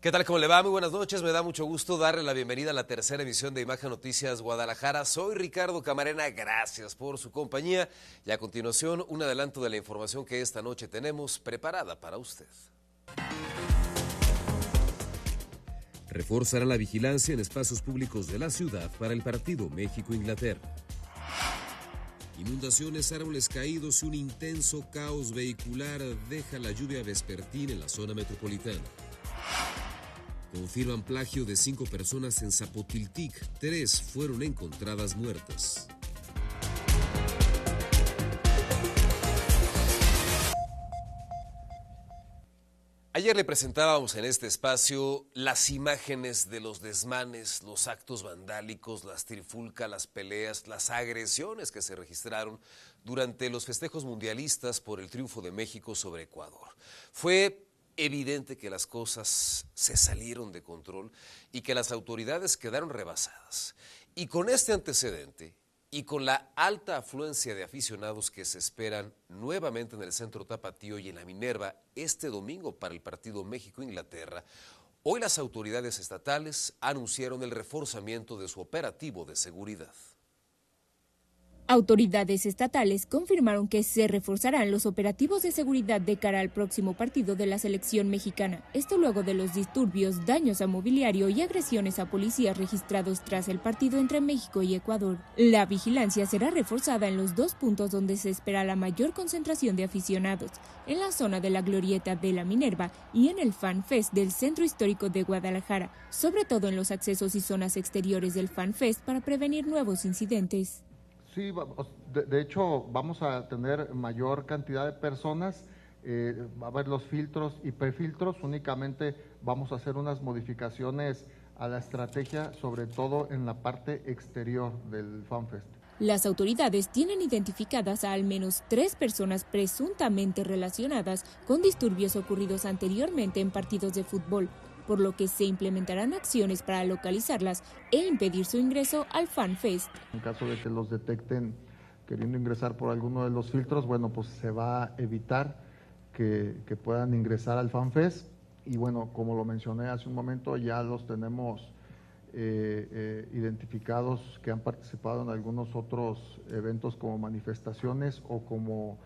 ¿Qué tal? ¿Cómo le va? Muy buenas noches. Me da mucho gusto darle la bienvenida a la tercera emisión de Imagen Noticias Guadalajara. Soy Ricardo Camarena. Gracias por su compañía. Y a continuación, un adelanto de la información que esta noche tenemos preparada para usted. Reforzarán la vigilancia en espacios públicos de la ciudad para el partido México-Inglaterra. Inundaciones, árboles caídos y un intenso caos vehicular deja la lluvia vespertina en la zona metropolitana. Confirman plagio de 5 personas en Zapotiltic. 3 fueron encontradas muertas. Ayer le presentábamos en este espacio las imágenes de los desmanes, los actos vandálicos, las trifulcas, las peleas, las agresiones que se registraron durante los festejos mundialistas por el triunfo de México sobre Ecuador. Fue evidente que las cosas se salieron de control y que las autoridades quedaron rebasadas. Y con este antecedente y con la alta afluencia de aficionados que se esperan nuevamente en el Centro Tapatío y en la Minerva este domingo para el partido México-Inglaterra, hoy las autoridades estatales anunciaron el reforzamiento de su operativo de seguridad. Autoridades estatales confirmaron que se reforzarán los operativos de seguridad de cara al próximo partido de la selección mexicana. Esto luego de los disturbios, daños a mobiliario y agresiones a policías registrados tras el partido entre México y Ecuador. La vigilancia será reforzada en los 2 puntos donde se espera la mayor concentración de aficionados, en la zona de la Glorieta de la Minerva y en el Fan Fest del Centro Histórico de Guadalajara, sobre todo en los accesos y zonas exteriores del Fan Fest para prevenir nuevos incidentes. Sí, de hecho vamos a tener mayor cantidad de personas, va a haber los filtros y prefiltros, únicamente vamos a hacer unas modificaciones a la estrategia, sobre todo en la parte exterior del FanFest. Las autoridades tienen identificadas a al menos 3 personas presuntamente relacionadas con disturbios ocurridos anteriormente en partidos de fútbol, por lo que se implementarán acciones para localizarlas e impedir su ingreso al FanFest. En caso de que los detecten queriendo ingresar por alguno de los filtros, bueno, pues se va a evitar que puedan ingresar al FanFest. Y bueno, como lo mencioné hace un momento, ya los tenemos identificados que han participado en algunos otros eventos como manifestaciones o como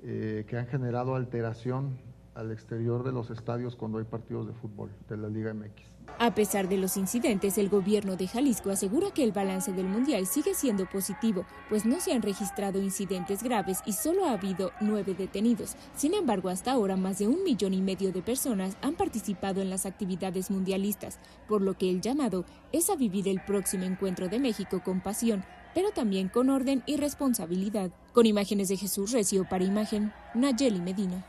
que han generado alteración al exterior de los estadios cuando hay partidos de fútbol de la Liga MX. A pesar de los incidentes, el gobierno de Jalisco asegura que el balance del Mundial sigue siendo positivo, pues no se han registrado incidentes graves y solo ha habido 9 detenidos. Sin embargo, hasta ahora más de 1,5 millones de personas han participado en las actividades mundialistas, por lo que el llamado es a vivir el próximo encuentro de México con pasión, pero también con orden y responsabilidad. Con imágenes de Jesús Recio para Imagen, Nayeli Medina.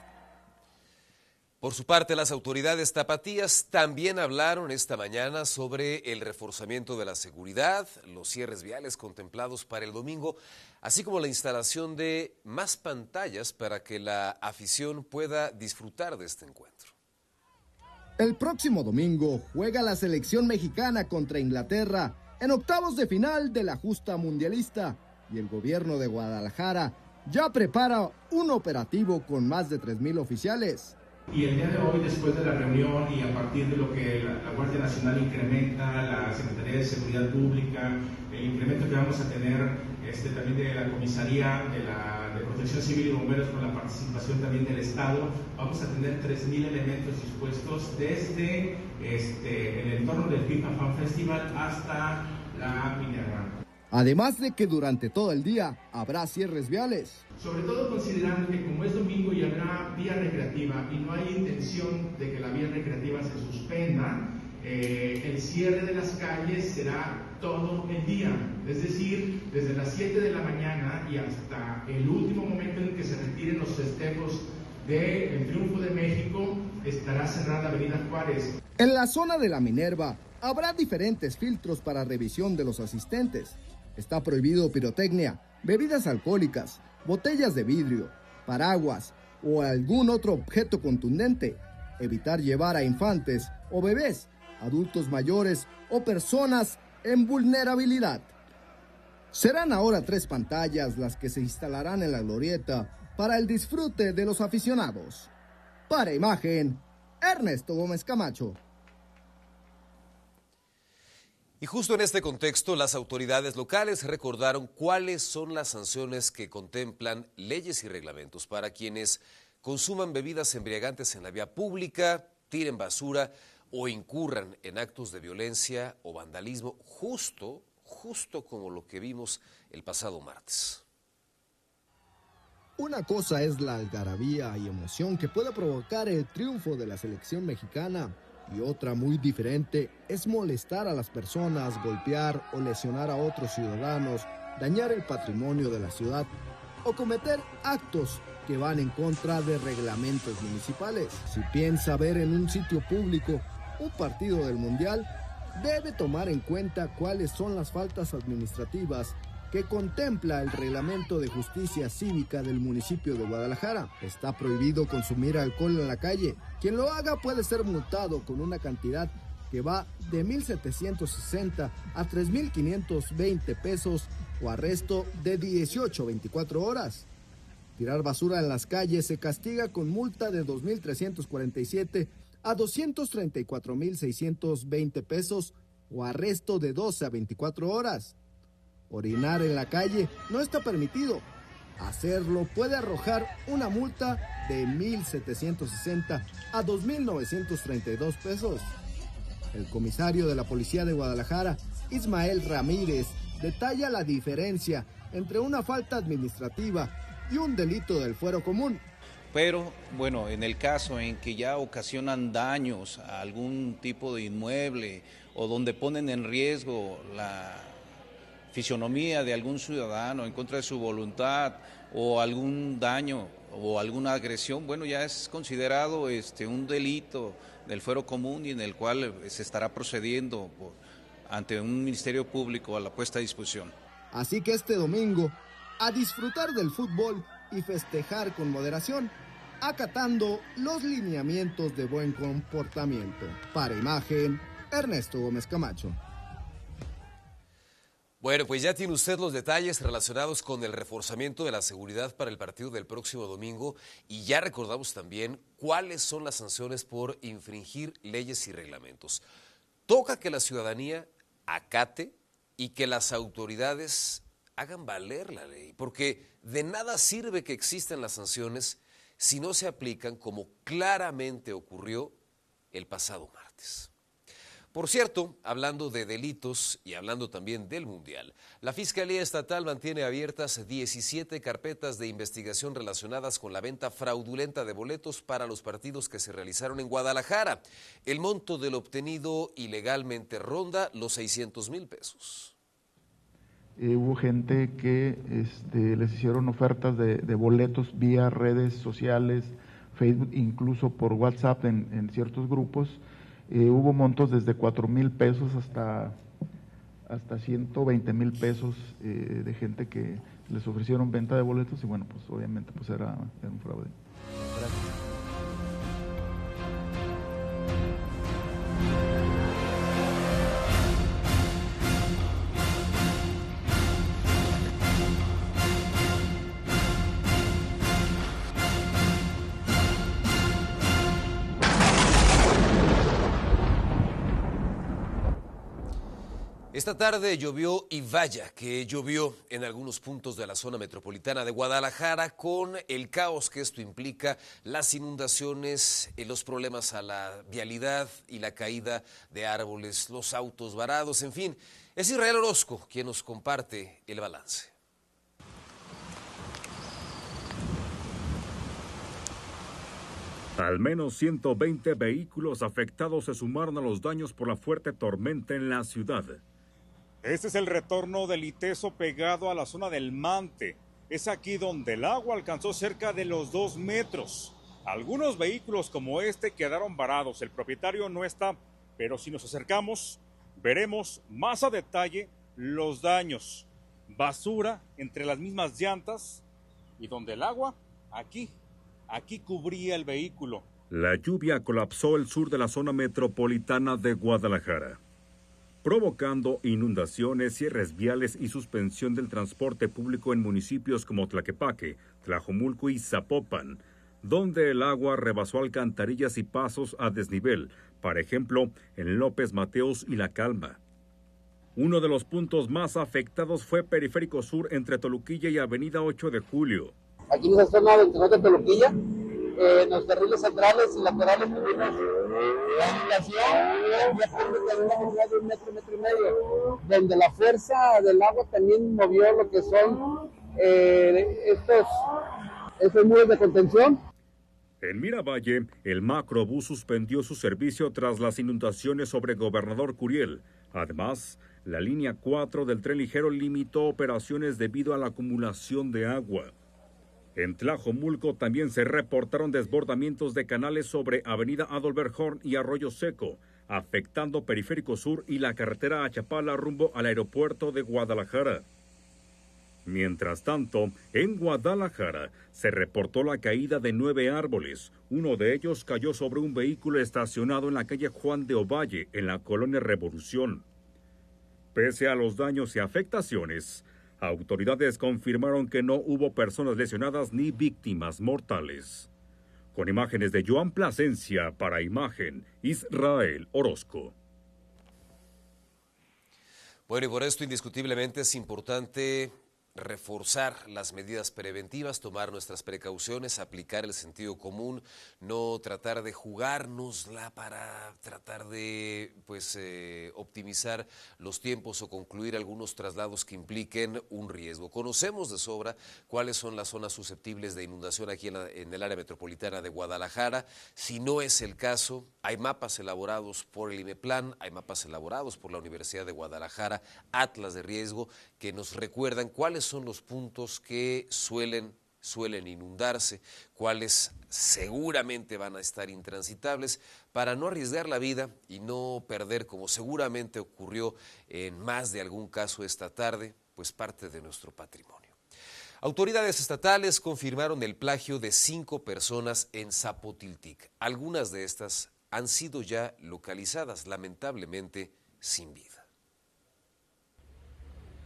Por su parte, las autoridades tapatías también hablaron esta mañana sobre el reforzamiento de la seguridad, los cierres viales contemplados para el domingo, así como la instalación de más pantallas para que la afición pueda disfrutar de este encuentro. El próximo domingo juega la selección mexicana contra Inglaterra en octavos de final de la justa mundialista y el gobierno de Guadalajara ya prepara un operativo con más de 3,000 oficiales. Y el día de hoy, después de la reunión y a partir de lo que la Guardia Nacional incrementa, la Secretaría de Seguridad Pública, el incremento que vamos a tener también de la Comisaría de Protección Civil y Bomberos con la participación también del Estado, vamos a tener 3,000 elementos dispuestos desde el entorno del FIFA Fan Festival hasta la Minerva. Además de que durante todo el día habrá cierres viales. Sobre todo considerando que como es domingo y habrá vía recreativa y no hay intención de que la vía recreativa se suspenda, el cierre de las calles será todo el día, es decir, desde las 7 de la mañana y hasta el último momento en que se retiren los festejos del triunfo de México, estará cerrada la Avenida Juárez. En la zona de la Minerva habrá diferentes filtros para revisión de los asistentes. Está prohibido pirotecnia, bebidas alcohólicas, botellas de vidrio, paraguas o algún otro objeto contundente. Evitar llevar a infantes o bebés, adultos mayores o personas en vulnerabilidad. Serán ahora 3 pantallas las que se instalarán en la glorieta para el disfrute de los aficionados. Para Imagen, Ernesto Gómez Camacho. Y justo en este contexto, las autoridades locales recordaron cuáles son las sanciones que contemplan leyes y reglamentos para quienes consuman bebidas embriagantes en la vía pública, tiren basura o incurran en actos de violencia o vandalismo, justo como lo que vimos el pasado martes. Una cosa es la algarabía y emoción que puede provocar el triunfo de la selección mexicana, y otra muy diferente es molestar a las personas, golpear o lesionar a otros ciudadanos, dañar el patrimonio de la ciudad o cometer actos que van en contra de reglamentos municipales. Si piensa ver en un sitio público un partido del Mundial, debe tomar en cuenta cuáles son las faltas administrativas que contempla el Reglamento de Justicia Cívica del municipio de Guadalajara. Está prohibido consumir alcohol en la calle. Quien lo haga puede ser multado con una cantidad que va de 1,760 a 3,520 pesos o arresto de 18 a 24 horas. Tirar basura en las calles se castiga con multa de 2,347 a 234,620 pesos o arresto de 12 a 24 horas. Orinar en la calle no está permitido. Hacerlo puede arrojar una multa de 1,760 a 2,932 pesos. El comisario de la Policía de Guadalajara, Ismael Ramírez, detalla la diferencia entre una falta administrativa y un delito del fuero común. Pero, bueno, en el caso en que ya ocasionan daños a algún tipo de inmueble o donde ponen en riesgo la fisionomía de algún ciudadano en contra de su voluntad o algún daño o alguna agresión, bueno, ya es considerado un delito del fuero común y en el cual se estará procediendo ante un ministerio público a la puesta a disposición. Así que este domingo, a disfrutar del fútbol y festejar con moderación, acatando los lineamientos de buen comportamiento. Para Imagen, Ernesto Gómez Camacho. Bueno, pues ya tiene usted los detalles relacionados con el reforzamiento de la seguridad para el partido del próximo domingo y ya recordamos también cuáles son las sanciones por infringir leyes y reglamentos. Toca que la ciudadanía acate y que las autoridades hagan valer la ley, porque de nada sirve que existan las sanciones si no se aplican como claramente ocurrió el pasado martes. Por cierto, hablando de delitos y hablando también del Mundial, la Fiscalía Estatal mantiene abiertas 17 carpetas de investigación relacionadas con la venta fraudulenta de boletos para los partidos que se realizaron en Guadalajara. El monto del obtenido ilegalmente ronda los 600,000 pesos. Hubo gente que les hicieron ofertas de boletos vía redes sociales, Facebook, incluso por WhatsApp en ciertos grupos. Hubo montos desde 4,000 pesos hasta 120,000 pesos de gente que les ofrecieron venta de boletos y bueno, pues obviamente pues era un fraude. Gracias. Esta tarde llovió y vaya que llovió en algunos puntos de la zona metropolitana de Guadalajara con el caos que esto implica, las inundaciones, los problemas a la vialidad y la caída de árboles, los autos varados, en fin. Es Israel Orozco quien nos comparte el balance. Al menos 120 vehículos afectados se sumaron a los daños por la fuerte tormenta en la ciudad. Este es el retorno del Iteso pegado a la zona del Mante. Es aquí donde el agua alcanzó cerca de los 2 metros. Algunos vehículos como este quedaron varados. El propietario no está, pero si nos acercamos, veremos más a detalle los daños. Basura entre las mismas llantas y donde el agua, aquí cubría el vehículo. La lluvia colapsó el sur de la zona metropolitana de Guadalajara, provocando inundaciones, cierres viales y suspensión del transporte público en municipios como Tlaquepaque, Tlajomulco y Zapopan, donde el agua rebasó alcantarillas y pasos a desnivel, por ejemplo, en López Mateos y La Calma. Uno de los puntos más afectados fue Periférico Sur entre Toluquilla y Avenida 8 de Julio. Aquí en esa zona del Tenote Toluquilla, en los carriles centrales y laterales tuvimos la inundación de un metro y medio, donde la fuerza del agua también movió lo que son estos muros de contención. En Miravalle, el Macrobús suspendió su servicio tras las inundaciones sobre Gobernador Curiel. Además, la línea 4 del tren ligero limitó operaciones debido a la acumulación de agua. En Tlajomulco también se reportaron desbordamientos de canales sobre Avenida Adolbert Horn y Arroyo Seco, afectando Periférico Sur y la carretera a Chapala rumbo al aeropuerto de Guadalajara. Mientras tanto, en Guadalajara se reportó la caída de 9 árboles. Uno de ellos cayó sobre un vehículo estacionado en la calle Juan de Ovalle, en la colonia Revolución. Pese a los daños y afectaciones, autoridades confirmaron que no hubo personas lesionadas ni víctimas mortales. Con imágenes de Joan Plasencia, para Imagen, Israel Orozco. Bueno, y por esto indiscutiblemente es importante reforzar las medidas preventivas, tomar nuestras precauciones, aplicar el sentido común, no tratar de jugárnosla para tratar de optimizar los tiempos o concluir algunos traslados que impliquen un riesgo. Conocemos de sobra cuáles son las zonas susceptibles de inundación aquí en el área metropolitana de Guadalajara. Si no es el caso, hay mapas elaborados por el IMEPLAN, hay mapas elaborados por la Universidad de Guadalajara, atlas de riesgo, que nos recuerdan cuáles son los puntos que suelen inundarse, cuáles seguramente van a estar intransitables, para no arriesgar la vida y no perder, como seguramente ocurrió en más de algún caso esta tarde, pues parte de nuestro patrimonio. Autoridades estatales confirmaron el plagio de 5 personas en Zapotiltic. Algunas de estas han sido ya localizadas, lamentablemente sin vida.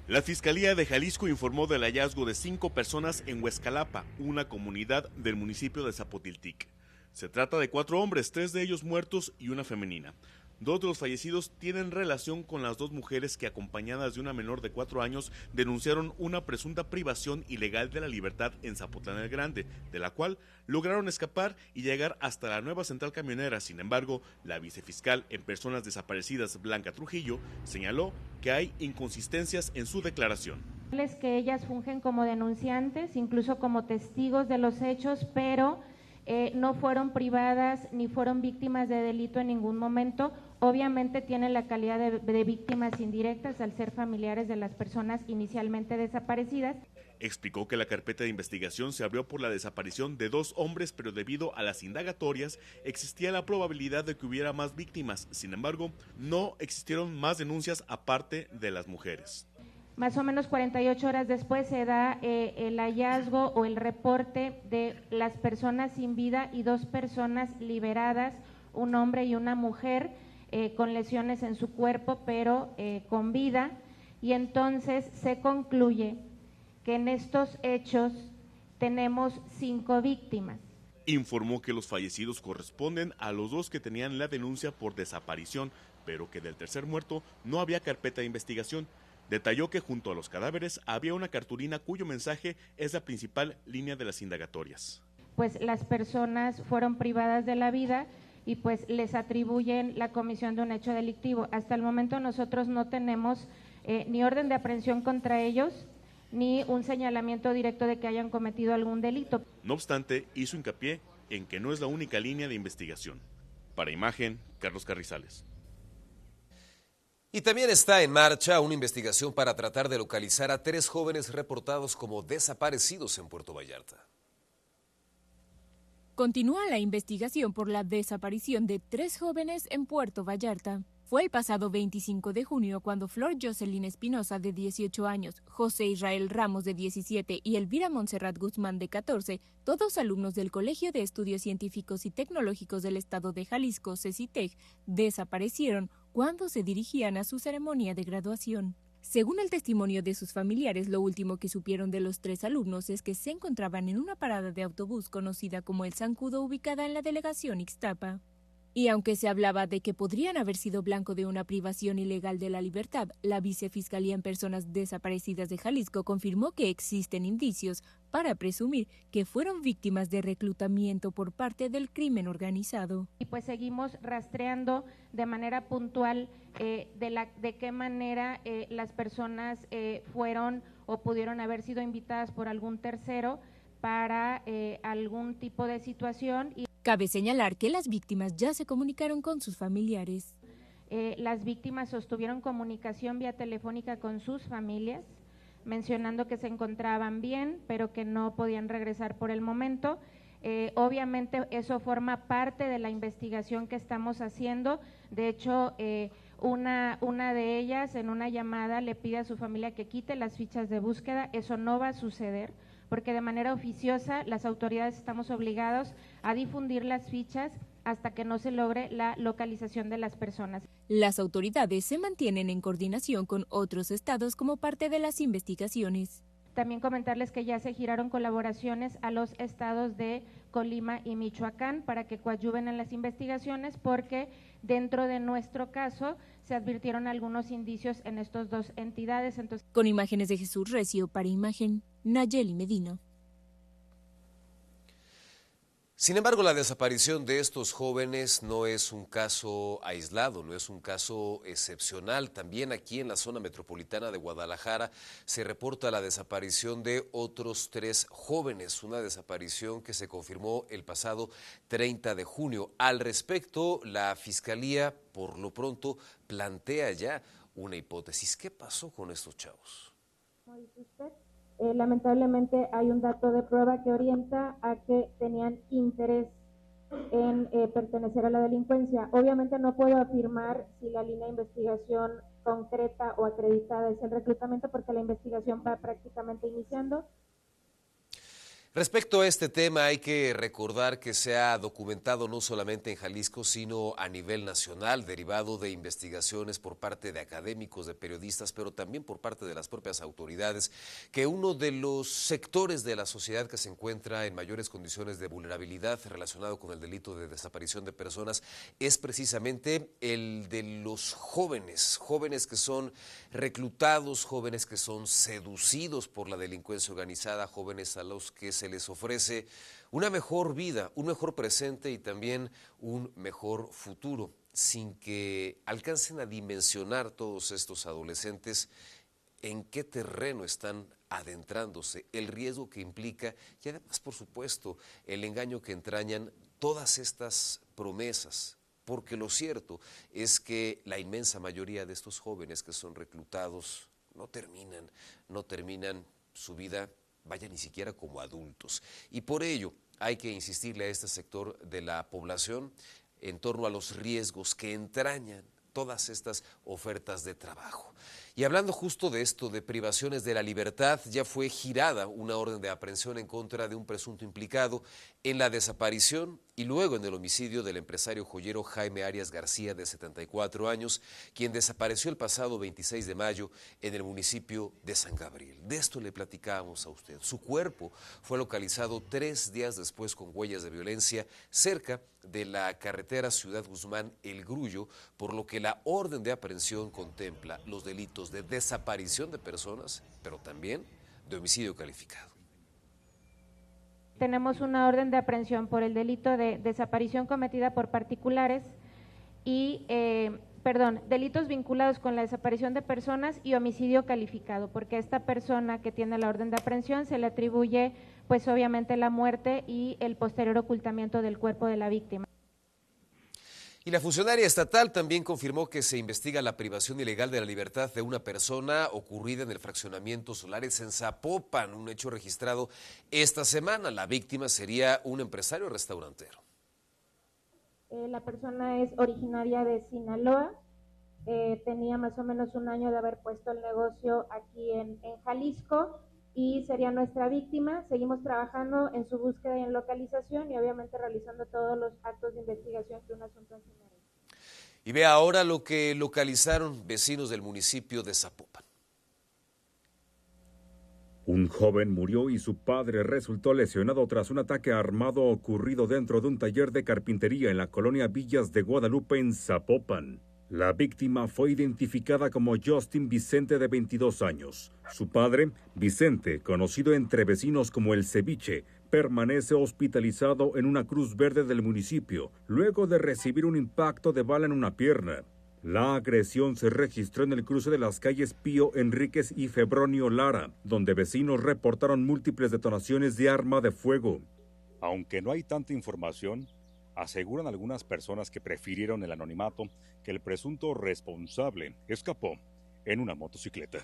La Fiscalía de Jalisco informó del hallazgo de 5 personas en Huescalapa, una comunidad del municipio de Zapotiltic. Se trata de 4 hombres, 3 de ellos muertos y una femenina. 2 de los fallecidos tienen relación con las 2 mujeres que, acompañadas de una menor de 4 años, denunciaron una presunta privación ilegal de la libertad en Zapotlán el Grande, de la cual lograron escapar y llegar hasta la nueva central camionera. Sin embargo, la vicefiscal en personas desaparecidas, Blanca Trujillo, señaló que hay inconsistencias en su declaración. Es que ellas fungen como denunciantes, incluso como testigos de los hechos, pero no fueron privadas ni fueron víctimas de delito en ningún momento. Obviamente tienen la calidad de víctimas indirectas al ser familiares de las personas inicialmente desaparecidas. Explicó que la carpeta de investigación se abrió por la desaparición de 2 hombres, pero debido a las indagatorias existía la probabilidad de que hubiera más víctimas. Sin embargo, no existieron más denuncias aparte de las mujeres. Más o menos 48 horas después se da el hallazgo o el reporte de las personas sin vida y 2 personas liberadas, un hombre y una mujer, con lesiones en su cuerpo, pero con vida. Y entonces se concluye que en estos hechos tenemos 5 víctimas. Informó que los fallecidos corresponden a los 2 que tenían la denuncia por desaparición, pero que del tercer muerto no había carpeta de investigación. Detalló que junto a los cadáveres había una cartulina cuyo mensaje es la principal línea de las indagatorias. Pues las personas fueron privadas de la vida y pues les atribuyen la comisión de un hecho delictivo. Hasta el momento nosotros no tenemos ni orden de aprehensión contra ellos, ni un señalamiento directo de que hayan cometido algún delito. No obstante, hizo hincapié en que no es la única línea de investigación. Para Imagen, Carlos Carrizales. Y también está en marcha una investigación para tratar de localizar a 3 jóvenes reportados como desaparecidos en Puerto Vallarta. Continúa la investigación por la desaparición de 3 jóvenes en Puerto Vallarta. Fue el pasado 25 de junio cuando Flor Jocelyn Espinosa, de 18 años, José Israel Ramos, de 17, y Elvira Montserrat Guzmán, de 14, todos alumnos del Colegio de Estudios Científicos y Tecnológicos del Estado de Jalisco, CECITEC, desaparecieron cuando se dirigían a su ceremonia de graduación. Según el testimonio de sus familiares, lo último que supieron de los 3 alumnos es que se encontraban en una parada de autobús conocida como El Zancudo, ubicada en la delegación Ixtapa. Y aunque se hablaba de que podrían haber sido blanco de una privación ilegal de la libertad, la Vicefiscalía en Personas Desaparecidas de Jalisco confirmó que existen indicios para presumir que fueron víctimas de reclutamiento por parte del crimen organizado. Y pues seguimos rastreando de manera puntual de qué manera las personas fueron o pudieron haber sido invitadas por algún tercero para algún tipo de situación. Cabe señalar que las víctimas ya se comunicaron con sus familiares. Las víctimas sostuvieron comunicación vía telefónica con sus familias, mencionando que se encontraban bien, pero que no podían regresar por el momento. Obviamente eso forma parte de la investigación que estamos haciendo. De hecho, una de ellas en una llamada le pide a su familia que quite las fichas de búsqueda. Eso no va a suceder, porque de manera oficiosa las autoridades estamos obligados a difundir las fichas hasta que no se logre la localización de las personas. Las autoridades se mantienen en coordinación con otros estados como parte de las investigaciones. También comentarles que ya se giraron colaboraciones a los estados de Colima y Michoacán para que coadyuven en las investigaciones, porque dentro de nuestro caso se advirtieron algunos indicios en estas dos entidades. Entonces, con imágenes de Jesús Recio, para Imagen, Nayeli Medina. Sin embargo, la desaparición de estos jóvenes no es un caso aislado, no es un caso excepcional. También aquí en la zona metropolitana de Guadalajara se reporta la desaparición de otros 3 jóvenes, una desaparición que se confirmó el pasado 30 de junio. Al respecto, la Fiscalía, por lo pronto, plantea ya una hipótesis. ¿Qué pasó con estos chavos? Como dice usted, lamentablemente hay un dato de prueba que orienta a que tenían interés en pertenecer a la delincuencia. Obviamente no puedo afirmar si la línea de investigación concreta o acreditada es el reclutamiento, porque la investigación va prácticamente iniciando. Respecto a este tema, hay que recordar que se ha documentado no solamente en Jalisco, sino a nivel nacional, derivado de investigaciones por parte de académicos, de periodistas, pero también por parte de las propias autoridades, que uno de los sectores de la sociedad que se encuentra en mayores condiciones de vulnerabilidad relacionado con el delito de desaparición de personas es precisamente el de los jóvenes, jóvenes que son reclutados, jóvenes que son seducidos por la delincuencia organizada, jóvenes a los que se les ofrece una mejor vida, un mejor presente y también un mejor futuro, sin que alcancen a dimensionar todos estos adolescentes en qué terreno están adentrándose, el riesgo que implica y además, por supuesto, el engaño que entrañan todas estas promesas. Porque lo cierto es que la inmensa mayoría de estos jóvenes que son reclutados no terminan su vida, vaya, ni siquiera como adultos. Y por ello hay que insistirle a este sector de la población en torno a los riesgos que entrañan todas estas ofertas de trabajo. Y hablando justo de esto, de privaciones de la libertad, ya fue girada una orden de aprehensión en contra de un presunto implicado en la desaparición y luego en el homicidio del empresario joyero Jaime Arias García, de 74 años, quien desapareció el pasado 26 de mayo en el municipio de San Gabriel. De esto le platicábamos a usted. Su cuerpo fue localizado 3 días después con huellas de violencia cerca de la carretera Ciudad Guzmán-El Grullo, por lo que la orden de aprehensión contempla los delitos de desaparición de personas, pero también de homicidio calificado. Tenemos una orden de aprehensión por el delito de desaparición cometida por particulares y, delitos vinculados con la desaparición de personas y homicidio calificado, porque a esta persona que tiene la orden de aprehensión se le atribuye, pues obviamente, la muerte y el posterior ocultamiento del cuerpo de la víctima. Y la funcionaria estatal también confirmó que se investiga la privación ilegal de la libertad de una persona ocurrida en el fraccionamiento Solares en Zapopan, un hecho registrado esta semana. La víctima sería un empresario restaurantero. La persona es originaria de Sinaloa, tenía más o menos un año de haber puesto el negocio aquí en Jalisco y sería nuestra víctima. Seguimos trabajando en su búsqueda y en localización y obviamente realizando todos los actos de investigación que un asunto así merece. Y vea ahora lo que localizaron vecinos del municipio de Zapopan. Un joven murió y su padre resultó lesionado tras un ataque armado ocurrido dentro de un taller de carpintería en la colonia Villas de Guadalupe, en Zapopan. La víctima fue identificada como Justin Vicente, de 22 años. Su padre, Vicente, conocido entre vecinos como El Ceviche, permanece hospitalizado en una Cruz Verde del municipio, luego de recibir un impacto de bala en una pierna. La agresión se registró en el cruce de las calles Pío Enríquez y Febronio Lara, donde vecinos reportaron múltiples detonaciones de arma de fuego. Aunque no hay tanta información, aseguran algunas personas que prefirieron el anonimato que el presunto responsable escapó en una motocicleta.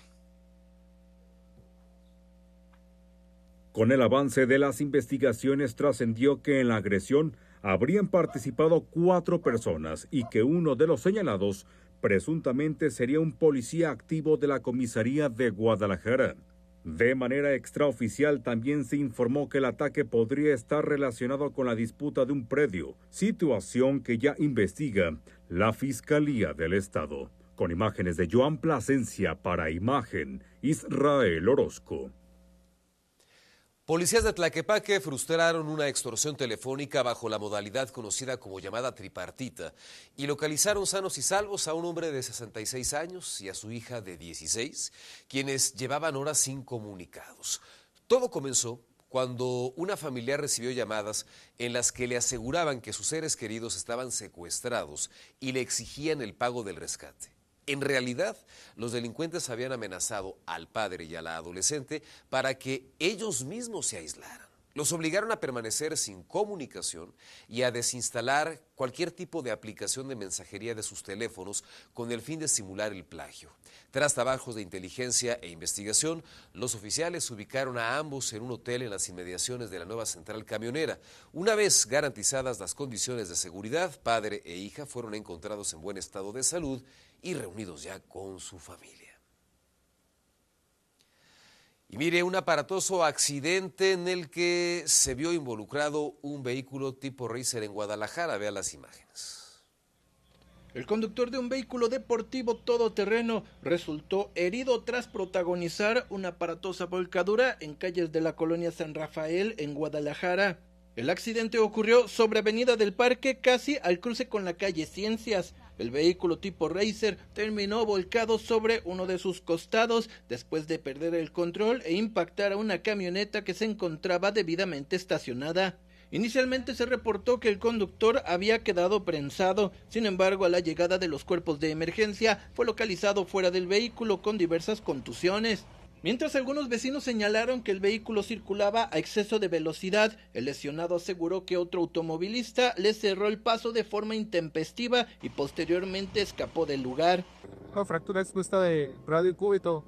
Con el avance de las investigaciones trascendió que en la agresión habrían participado 4 personas y que uno de los señalados presuntamente sería un policía activo de la comisaría de Guadalajara. De manera extraoficial también se informó que el ataque podría estar relacionado con la disputa de un predio, situación que ya investiga la Fiscalía del Estado. Con imágenes de Joan Plasencia para Imagen, Israel Orozco. Policías de Tlaquepaque frustraron una extorsión telefónica bajo la modalidad conocida como llamada tripartita y localizaron sanos y salvos a un hombre de 66 años y a su hija de 16, quienes llevaban horas incomunicados. Todo comenzó cuando una familiar recibió llamadas en las que le aseguraban que sus seres queridos estaban secuestrados y le exigían el pago del rescate. En realidad, los delincuentes habían amenazado al padre y a la adolescente para que ellos mismos se aislaran. Los obligaron a permanecer sin comunicación y a desinstalar cualquier tipo de aplicación de mensajería de sus teléfonos con el fin de simular el plagio. Tras trabajos de inteligencia e investigación, los oficiales ubicaron a ambos en un hotel en las inmediaciones de la nueva central camionera. Una vez garantizadas las condiciones de seguridad, padre e hija fueron encontrados en buen estado de salud y reunidos ya con su familia. Y mire, un aparatoso accidente en el que se vio involucrado un vehículo tipo Racer en Guadalajara. Vea las imágenes. El conductor de un vehículo deportivo todoterreno resultó herido tras protagonizar una aparatosa volcadura en calles de la colonia San Rafael en Guadalajara. El accidente ocurrió sobre Avenida del Parque, casi al cruce con la calle Ciencias. El vehículo tipo Racer terminó volcado sobre uno de sus costados después de perder el control e impactar a una camioneta que se encontraba debidamente estacionada. Inicialmente se reportó que el conductor había quedado prensado, sin embargo, a la llegada de los cuerpos de emergencia fue localizado fuera del vehículo con diversas contusiones. Mientras algunos vecinos señalaron que el vehículo circulaba a exceso de velocidad, el lesionado aseguró que otro automovilista le cerró el paso de forma intempestiva y posteriormente escapó del lugar. Una fractura expuesta de radio y cúbito,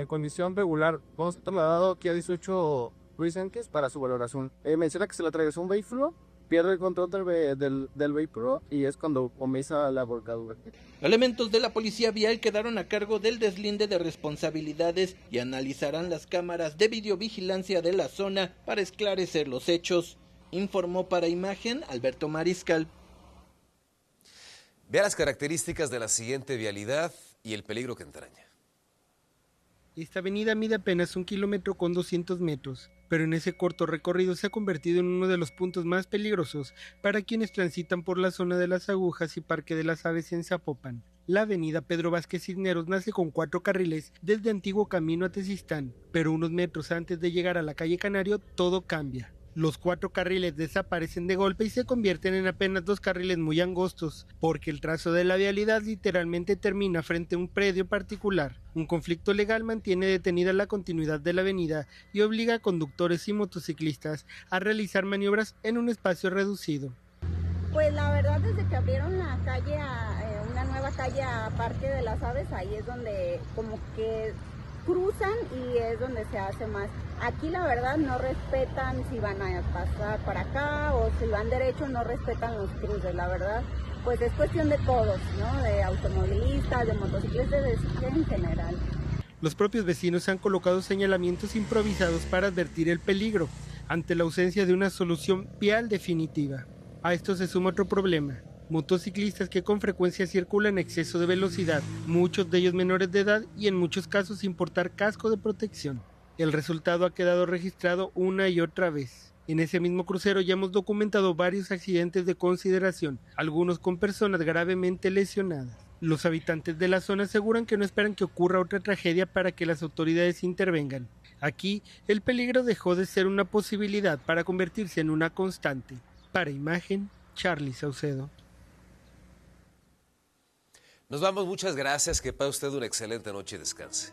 condición regular. Vamos trasladado aquí a 18 Luisenques para su valoración. Menciona que se le atravesó un vehículo, pierde el control del vehículo y es cuando comienza la volcadura. Elementos de la policía vial quedaron a cargo del deslinde de responsabilidades y analizarán las cámaras de videovigilancia de la zona para esclarecer los hechos. Informó para Imagen Alberto Mariscal. Vea las características de la siguiente vialidad y el peligro que entraña. Esta avenida mide apenas 1 kilómetro con 200 metros, pero en ese corto recorrido se ha convertido en uno de los puntos más peligrosos para quienes transitan por la zona de las Agujas y Parque de las Aves en Zapopan. La avenida Pedro Vázquez Cisneros nace con 4 carriles desde Antiguo Camino a Tezistán, pero unos metros antes de llegar a la calle Canario todo cambia. Los 4 carriles desaparecen de golpe y se convierten en apenas 2 carriles muy angostos, porque el trazo de la vialidad literalmente termina frente a un predio particular. Un conflicto legal mantiene detenida la continuidad de la avenida y obliga a conductores y motociclistas a realizar maniobras en un espacio reducido. Pues la verdad, desde que abrieron la calle, una nueva calle a Parque de las Aves, ahí es donde como que cruzan y es donde se hace más. Aquí la verdad no respetan si van a pasar para acá o si van derecho, no respetan los cruces, la verdad. Pues es cuestión de todos, ¿no? De automovilistas, de motociclistas, en general. Los propios vecinos han colocado señalamientos improvisados para advertir el peligro, ante la ausencia de una solución vial definitiva. A esto se suma otro problema: motociclistas que con frecuencia circulan en exceso de velocidad, muchos de ellos menores de edad y en muchos casos sin portar casco de protección. El resultado ha quedado registrado una y otra vez. En ese mismo crucero ya hemos documentado varios accidentes de consideración, algunos con personas gravemente lesionadas. Los habitantes de la zona aseguran que no esperan que ocurra otra tragedia para que las autoridades intervengan. Aquí, el peligro dejó de ser una posibilidad para convertirse en una constante. Para Imagen, Charly Saucedo. Nos vamos, muchas gracias, que pase usted una excelente noche y descanse.